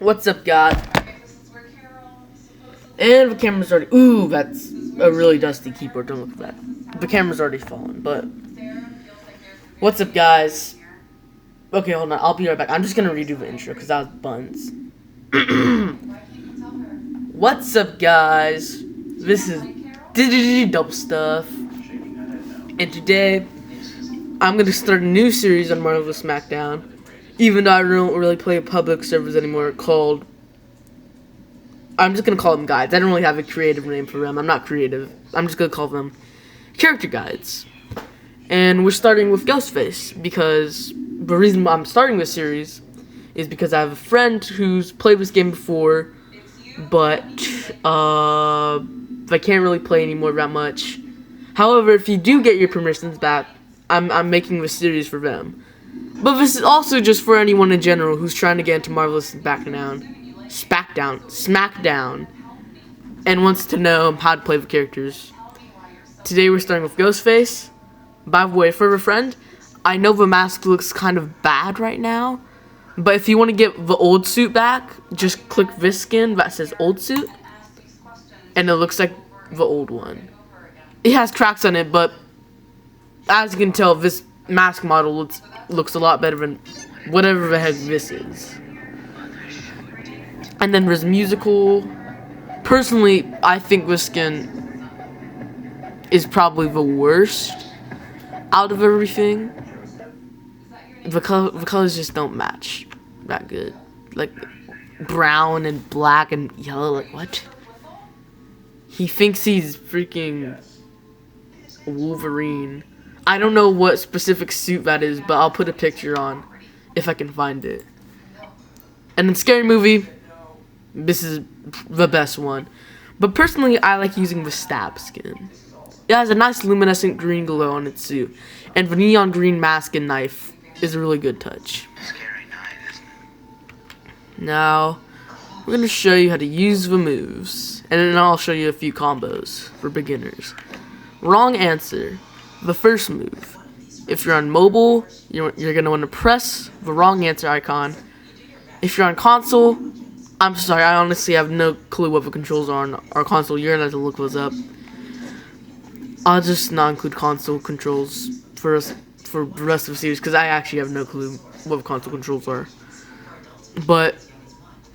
What's up, guys? And the camera's already... Ooh, that's a really dusty keyboard. Don't look at that. The camera's already fallen, but... What's up, guys? Okay, hold on. I'll be right back. I'm just gonna redo the intro, because that was buns. What's up, guys? This is Double Stuff. And today, I'm gonna start a new series on MARVELLOUS SMACKDOwn. Even though I don't really play public servers anymore, called... I'm just gonna call them guides. I don't really have a creative name for them. I'm not creative. I'm just gonna call them character guides. And we're starting with Ghostface, because the reason why I'm starting this series is because I have a friend who's played this game before, but I can't really play anymore that much. However, if you do get your permissions back, I'm making this series for them. But this is also just for anyone in general who's trying to get into MARVELLOUS SMACKDOwn, and wants to know how to play the characters. Today we're starting with Ghostface. By the way, for a friend, I know the mask looks kind of bad right now, but if you want to get the old suit back, just click this skin that says old suit, and it looks like the old one. It has cracks on it, but as you can tell, this mask model looks a lot better than whatever the heck this is. And then there's musical. Personally, I think this skin is probably the worst out of everything. The colors just don't match that good. Like brown and black and yellow. Like what? He thinks he's freaking Wolverine. I don't know what specific suit that is, but I'll put a picture on if I can find it. And then Scary Movie, this is the best one. But personally, I like using the Stab skin. It has a nice luminescent green glow on its suit, and the neon green mask and knife is a really good touch. Now, we're going to show you how to use the moves, and then I'll show you a few combos for beginners. Wrong answer. The first move. If you're on mobile, you're going to want to press the wrong answer icon. If you're on console, I'm sorry, I honestly have no clue what the controls are on our console. You're going to have to look those up. I'll just not include console controls for the rest of the series, because I actually have no clue what the console controls are.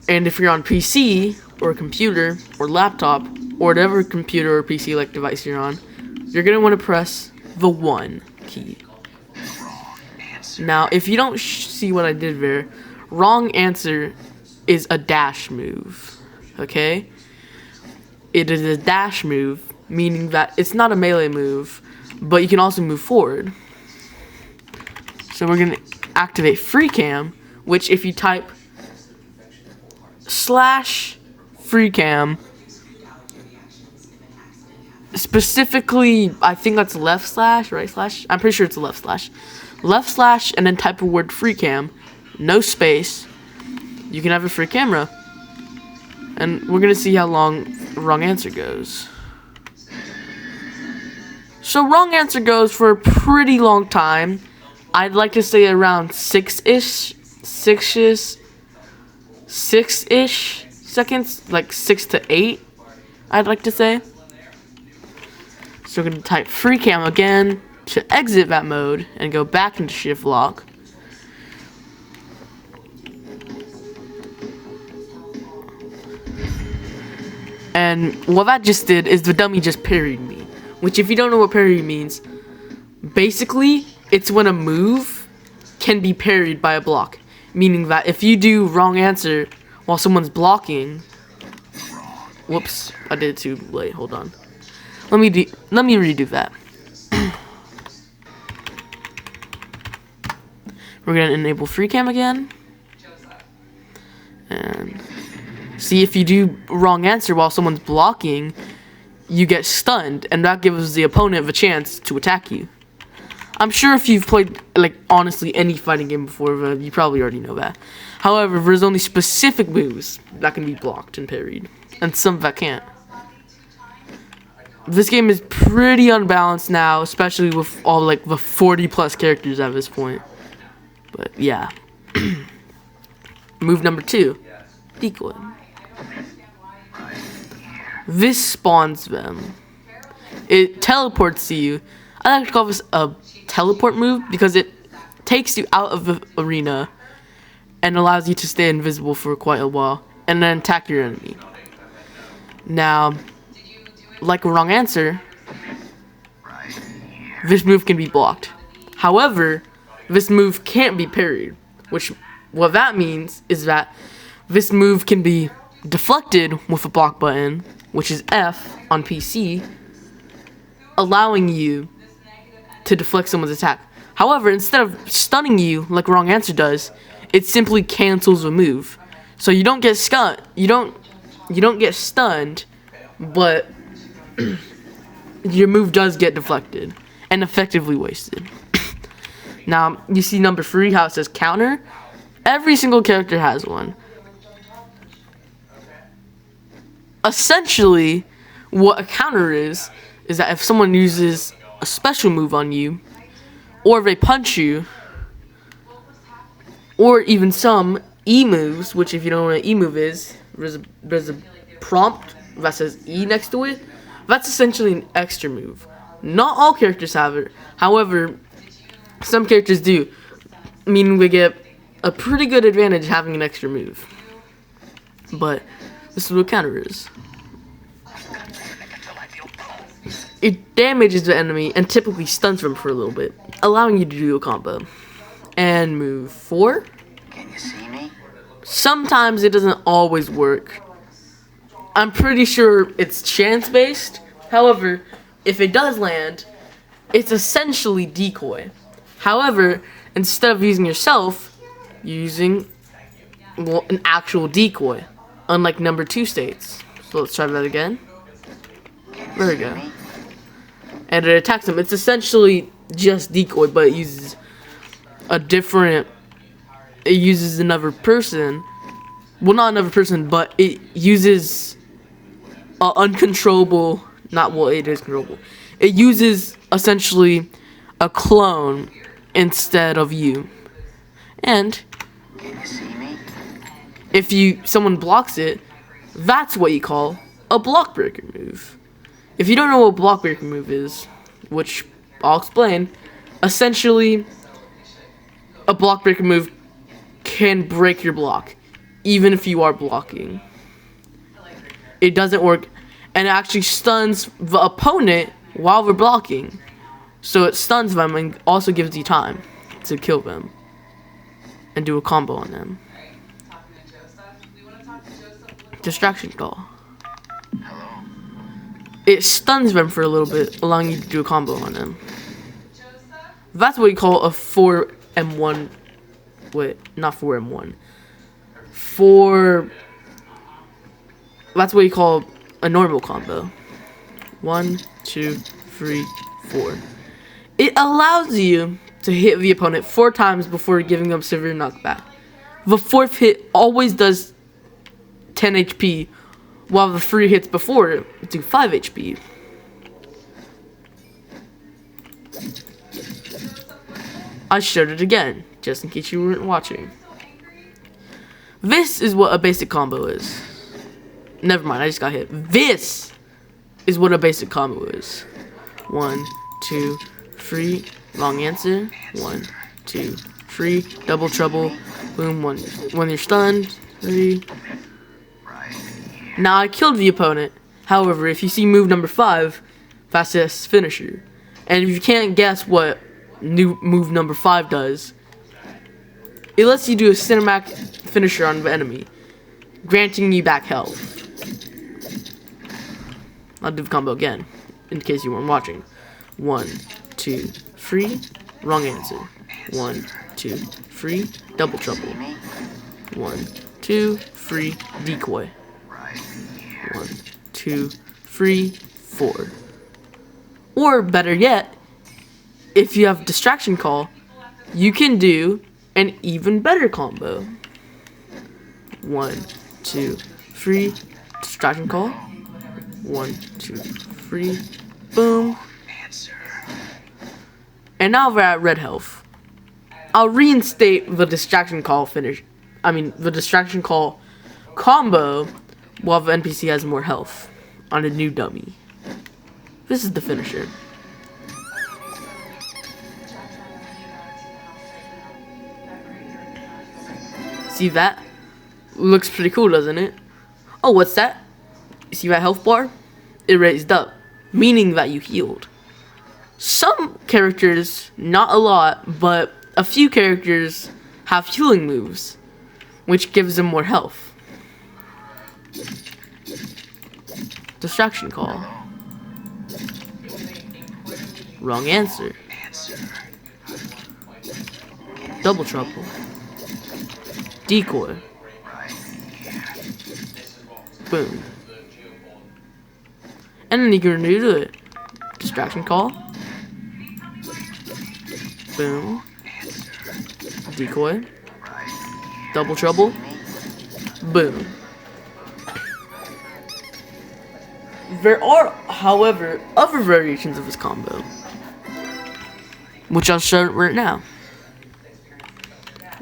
And if you're on PC, or computer, or laptop, or whatever computer or PC-like device you're on, you're going to want to press the 1 key. Now, if you don't see what I did there, wrong answer is a dash move, okay? It is a dash move, meaning that it's not a melee move, but you can also move forward. So we're going to activate free cam, which if you type /free cam, specifically, I think that's left slash, right slash, I'm pretty sure it's a left slash, and then type the word free cam, no space, you can have a free camera. And we're gonna see how long wrong answer goes. So wrong answer goes for a pretty long time. I'd like to say around 6-ish seconds, like 6 to 8, I'd like to say. So we're going to type free cam again to exit that mode and go back into shift lock. And what that just did is the dummy just parried me. Which, if you don't know what parry means, basically it's when a move can be parried by a block. Meaning that if you do wrong answer while someone's blocking... Whoops, I did it too late, hold on. Let me redo that. We're gonna enable free cam again. And see, if you do wrong answer while someone's blocking, you get stunned, and that gives the opponent a chance to attack you. I'm sure if you've played, like, honestly, any fighting game before, you probably already know that. However, there's only specific moves that can be blocked and parried, and some that can't. This game is pretty unbalanced now, especially with all, like, the 40+ characters at this point. But, yeah. Move number 2. decoy. This spawns them. It teleports to you. I like to call this a teleport move because it takes you out of the arena and allows you to stay invisible for quite a while and then attack your enemy. Now, like a wrong answer, this move can be blocked. However, this move can't be parried, which what that means is that this move can be deflected with a block button, which is F on PC, allowing you to deflect someone's attack. However, instead of stunning you like wrong answer does, it simply cancels the move. So you don't get stunned. You don't get stunned, but your move does get deflected and effectively wasted. Now, you see number 3, how it says counter? Every single character has one. Essentially, what a counter is that if someone uses a special move on you, or if they punch you, or even some E moves, which if you don't know what an E move is, there's a prompt that says E next to it. That's essentially an extra move. Not all characters have it. However, some characters do, meaning they get a pretty good advantage having an extra move. But this is what counter is. It damages the enemy and typically stuns them for a little bit, allowing you to do a combo. And move 4. Can you see me? Sometimes it doesn't always work. I'm pretty sure it's chance based. However, if it does land, it's essentially decoy. However, instead of using yourself, you're using an actual decoy, unlike number 2 states. So let's try that again. There we go. And it attacks them. It's essentially just decoy, but it uses it uses another person. Well, not another person, but it uses uncontrollable, it is controllable. It uses essentially a clone instead of you. And if someone blocks it, that's what you call a block breaker move. If you don't know what a block breaker move is, which I'll explain, essentially a block breaker move can break your block, even if you are blocking. It doesn't work, and it actually stuns the opponent while they're blocking. So it stuns them and also gives you time to kill them and do a combo on them. Distraction call. It stuns them for a little bit, allowing you to do a combo on them. That's what you call a 4M1. Wait, not 4M1. That's what you call a normal combo. 1, 2, 3, 4. It allows you to hit the opponent 4 times before giving them severe knockback. The 4th hit always does 10 HP, while the 3 hits before it do 5 HP. I showed it again, just in case you weren't watching. This is what a basic combo is. Never mind, I just got hit. This is what a basic combo is. 1, 2, 3, long answer. 1, 2, 3, double trouble. Boom, when you're stunned. 3. Now I killed the opponent. However, if you see move number 5, that's his finisher. And if you can't guess what move number 5 does, it lets you do a cinematic finisher on the enemy, granting you back health. I'll do the combo again, in case you weren't watching. 1, 2, 3, wrong answer. 1, 2, 3, double trouble. 1, 2, 3, decoy. 1, 2, 3, 4. Or better yet, if you have distraction call, you can do an even better combo. 1, 2, 3, distraction call. 1, 2, 3, boom. And now we're at red health. I'll reinstate the distraction call combo while the NPC has more health on a new dummy. This is the finisher. See that? Looks pretty cool, doesn't it? Oh, what's that? See that health bar? It raised up, meaning that you healed. Some characters, not a lot, but a few characters have healing moves, which gives them more health. Distraction call. Wrong answer. Double trouble. Decoy. Boom. And then you can redo it. Distraction call. Boom. Decoy. Double trouble. Boom. There are, however, other variations of this combo, which I'll show right now.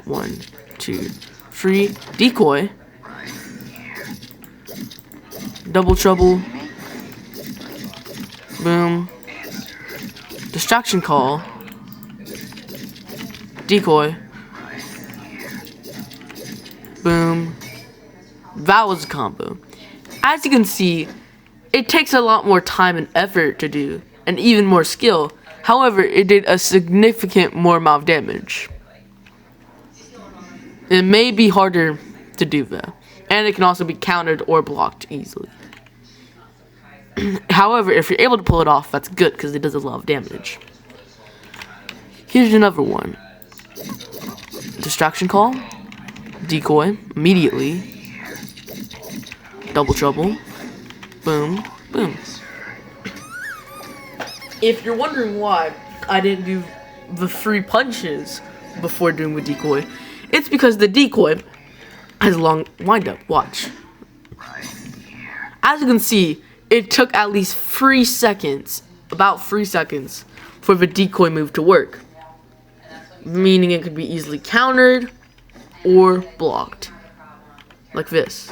1, 2, 3. Decoy. Double trouble. Boom. Distraction call. Decoy. Boom. That was a combo. As you can see, it takes a lot more time and effort to do, and even more skill. However, it did a significant more amount of damage. It may be harder to do though, and it can also be countered or blocked easily. However, if you're able to pull it off, that's good because it does a lot of damage. Here's another one. Distraction call. Decoy. Immediately. Double trouble. Boom. Boom. If you're wondering why I didn't do the 3 punches before doing the decoy, it's because the decoy has a long wind-up. Watch. As you can see, it took at least 3 seconds, about 3 seconds, for the decoy move to work. Meaning it could be easily countered or blocked. Like this.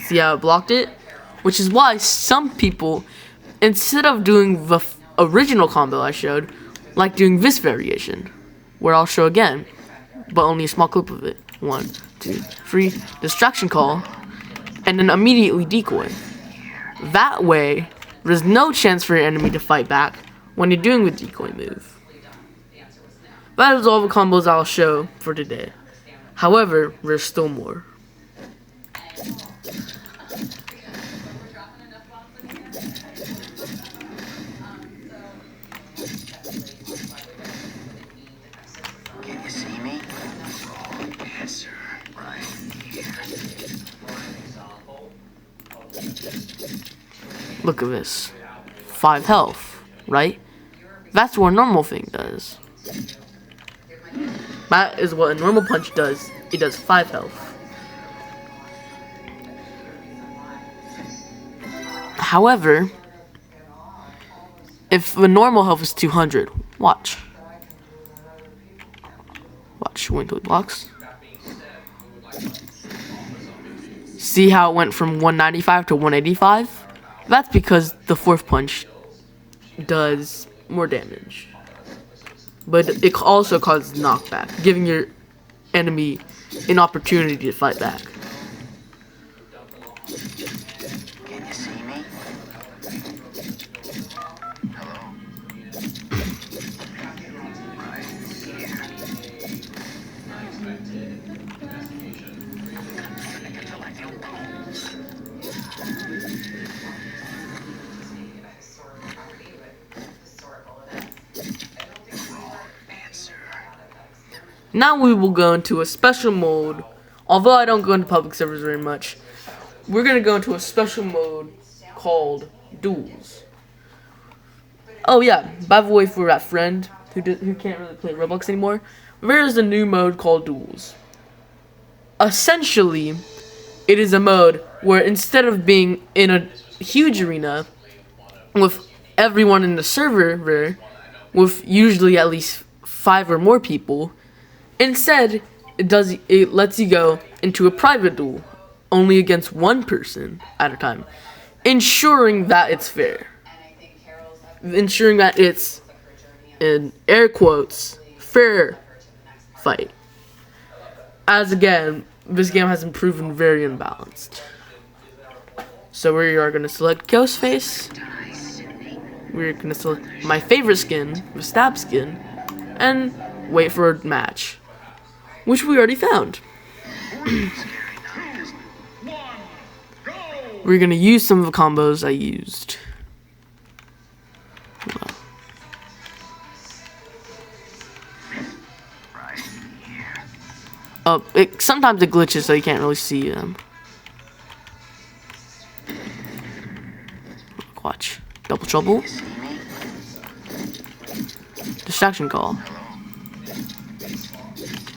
See how it blocked it? Which is why some people, instead of doing the original combo I showed, like doing this variation. Where I'll show again, but only a small clip of it. 1, 2, 3. Distraction call. And then immediately decoy. That way, there's no chance for your enemy to fight back when you're doing the decoy move. That is all the combos I'll show for today. However, there's still more. Can you see me? Yes, sir. Right here. Look at this. 5 health, right? That's what a normal thing does. That is what a normal punch does. It does 5 health. However, if the normal health is 200, watch. Watch, wait until it blocks. See how it went from 195 to 185? That's because the 4th punch does more damage. But it also causes knockback, giving your enemy an opportunity to fight back. Can you see me? Hello? Right here. Until I feel pulse. Now we will go into a special mode. Although I don't go into public servers very much, we're going to go into a special mode called Duels. Oh yeah, by the way, for that friend who can't really play Roblox anymore, there is a new mode called Duels. Essentially, it is a mode where instead of being in a huge arena with everyone in the server, with usually at least 5 or more people, instead it lets you go into a private duel, only against one person at a time, ensuring that it's fair. Ensuring that it's, in air quotes, fair fight. As again, this game has been proven very unbalanced. So we are going to select Ghostface. We're going to select my favorite skin, the stab skin, and wait for a match, which we already found. We're going to use some of the combos I used. Sometimes it glitches, so you can't really see them. Watch. Double trouble. Distraction call.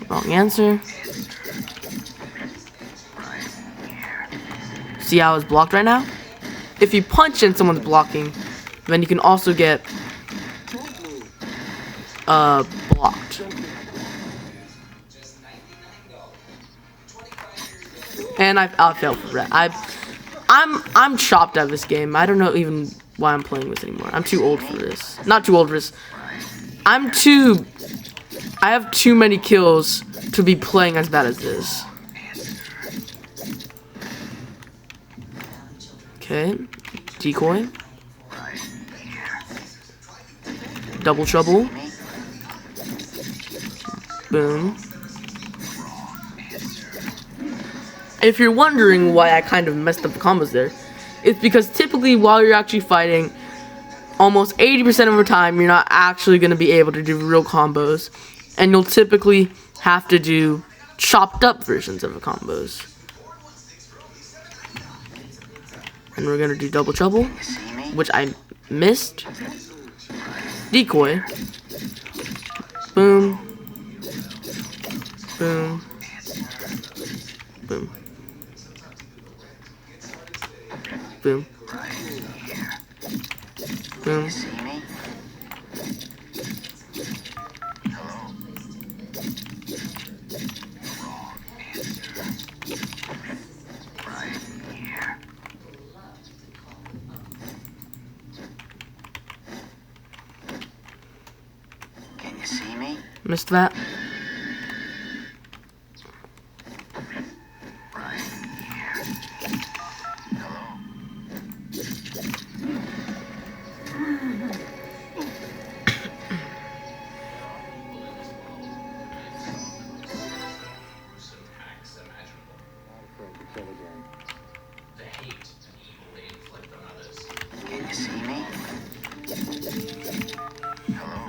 Wrong answer. See how it's blocked right now? If you punch and someone's blocking, then you can also get blocked. And I failed for that. I'm chopped at this game. I don't know even why I'm playing this anymore. I'm too old for this. Not too old for this. I have too many kills to be playing as bad as this. Okay. Decoy. Double trouble. Boom. If you're wondering why I kind of messed up the combos there, it's because typically while you're actually fighting, almost 80% of the time you're not actually going to be able to do real combos, and you'll typically have to do chopped up versions of the combos. And we're going to do double trouble, which I missed. Decoy. Boom. Boom. Boom. Boom. Boom. Can you see me? Missed that. Can you see me? Hello?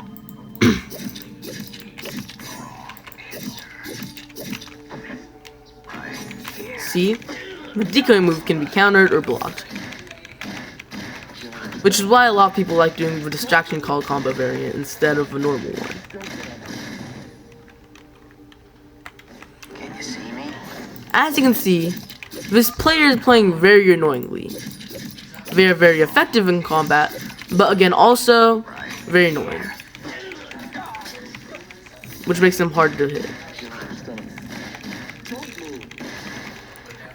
See? The decoy move can be countered or blocked. Which is why a lot of people like doing the distraction call combo variant instead of a normal one. Can you see me? As you can see, this player is playing very annoyingly. They are very effective in combat, but again also very annoying. Which makes them hard to hit.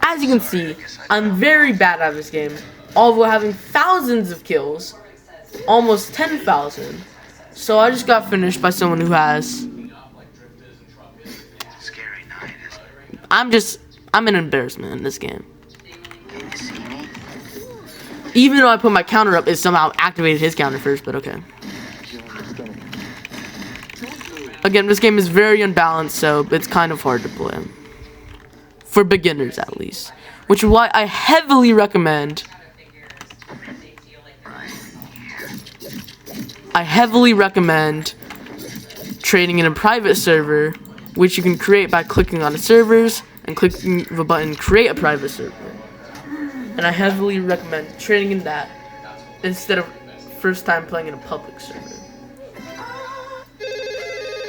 As you can see, I'm very bad at this game, although having thousands of kills, almost 10,000. So I just got finished by someone who has. Scary night, isn't it? I'm an embarrassment in this game. Can you see me? Even though I put my counter up, it somehow activated his counter first, but okay. Again, this game is very unbalanced, so it's kind of hard to play. For beginners, at least. Which is why I heavily recommend... trading in a private server, which you can create by clicking on the servers and clicking the button create a private server. And I heavily recommend trading in that instead of first time playing in a public server.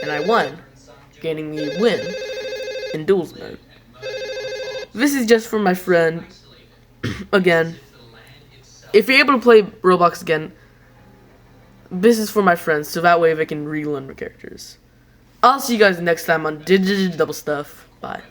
And I won, gaining me a win in duels mode. This is just for my friend. Again, if you're able to play Roblox again, this is for my friends, so that way they can relearn the characters. I'll see you guys next time on Double Stuff. Bye.